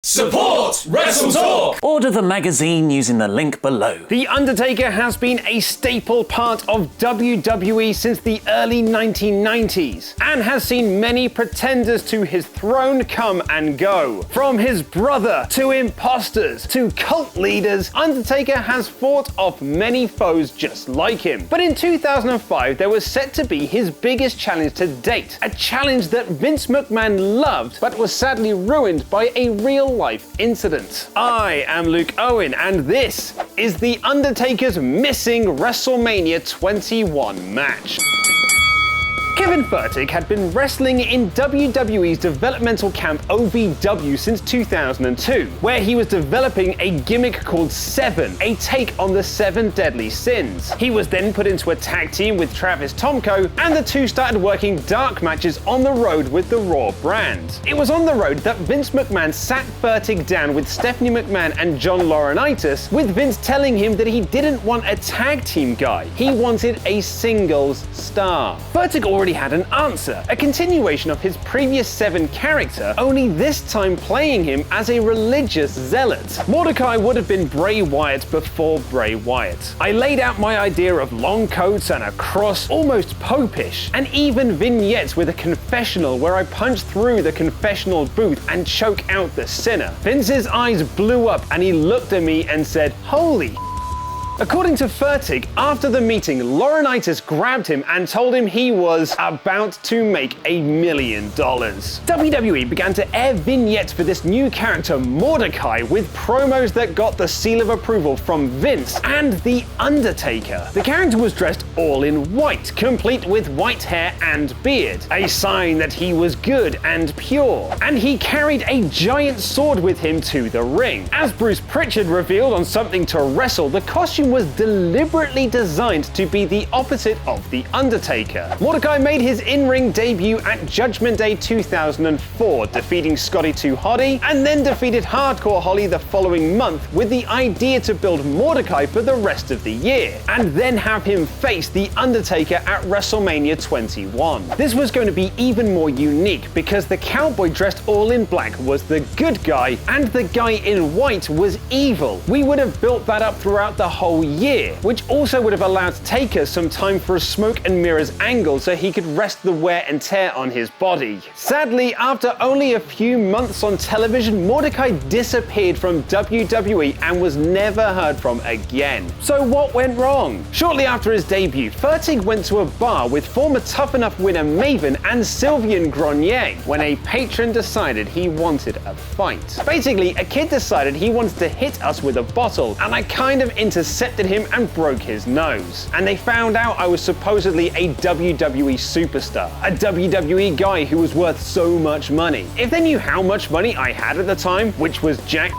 Support WrestleTalk! Order the magazine using the link below. The Undertaker has been a staple part of WWE since the early 1990s and has seen many pretenders to his throne come and go. From his brother to imposters to cult leaders, Undertaker has fought off many foes just like him. But in 2005, there was set to be his biggest challenge to date, a challenge that Vince McMahon loved but was sadly ruined by a real-life incident. I am Luke Owen, and this is The Undertaker's missing WrestleMania 21 match. Kevin Furtick had been wrestling in WWE's developmental camp OVW since 2002, where he was developing a gimmick called Seven, a take on the 7 deadly sins. He was then put into a tag team with Travis Tomko, and the two started working dark matches on the road with the Raw brand. It was on the road that Vince McMahon sat Furtick down with Stephanie McMahon and John Laurinaitis, with Vince telling him that he didn't want a tag team guy, he wanted a singles star. Furtick already had an answer, a continuation of his previous 7 character, only this time playing him as a religious zealot. Mordecai would have been Bray Wyatt before Bray Wyatt. I laid out my idea of long coats and a cross, almost popish, and even vignettes with a confessional where I punch through the confessional booth and choke out the sinner. Vince's eyes blew up and he looked at me and said, "Holy." According to Furtick, after the meeting, Laurinaitis grabbed him and told him he was about to make $1 million. WWE began to air vignettes for this new character, Mordecai, with promos that got the seal of approval from Vince and The Undertaker. The character was dressed all in white, complete with white hair and beard, a sign that he was good and pure. And he carried a giant sword with him to the ring. As Bruce Pritchard revealed on Something to Wrestle, the costume was deliberately designed to be the opposite of The Undertaker. Mordecai made his in-ring debut at Judgment Day 2004, defeating Scotty 2 Hotty, and then defeated Hardcore Holly the following month with the idea to build Mordecai for the rest of the year, and then have him face The Undertaker at WrestleMania 21. This was going to be even more unique because the cowboy dressed all in black was the good guy, and the guy in white was evil. We would have built that up throughout the whole year, which also would have allowed Taker some time for a smoke and mirrors angle so he could rest the wear and tear on his body. Sadly, after only a few months on television, Mordecai disappeared from WWE and was never heard from again. So what went wrong? Shortly after his debut, Furtick went to a bar with former Tough Enough winner Maven and Sylvian Grenier when a patron decided he wanted a fight. Basically, a kid decided he wanted to hit us with a bottle, and I kind of intercepted him and broke his nose. And they found out I was supposedly a WWE superstar, a WWE guy who was worth so much money. If they knew how much money I had at the time, which was jack,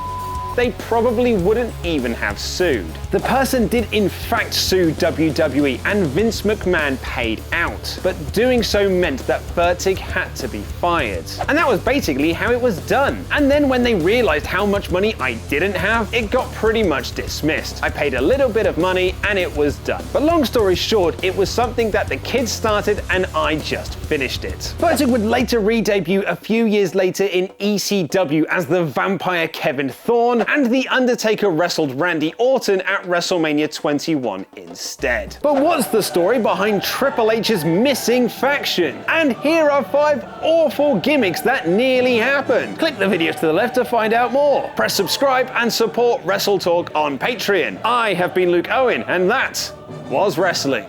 they probably wouldn't even have sued. The person did in fact sue WWE and Vince McMahon paid out, but doing so meant that Furtick had to be fired. And that was basically how it was done. And then when they realized how much money I didn't have, it got pretty much dismissed. I paid a little bit of money and it was done. But long story short, it was something that the kids started and I just finished it. Furtick would later re-debut a few years later in ECW as the Vampire Kevin Thorne, and The Undertaker wrestled Randy Orton at WrestleMania 21 instead. But what's the story behind Triple H's missing faction? And here are 5 awful gimmicks that nearly happened. Click the video to the left to find out more. Press subscribe and support WrestleTalk on Patreon. I have been Luke Owen, and that was wrestling.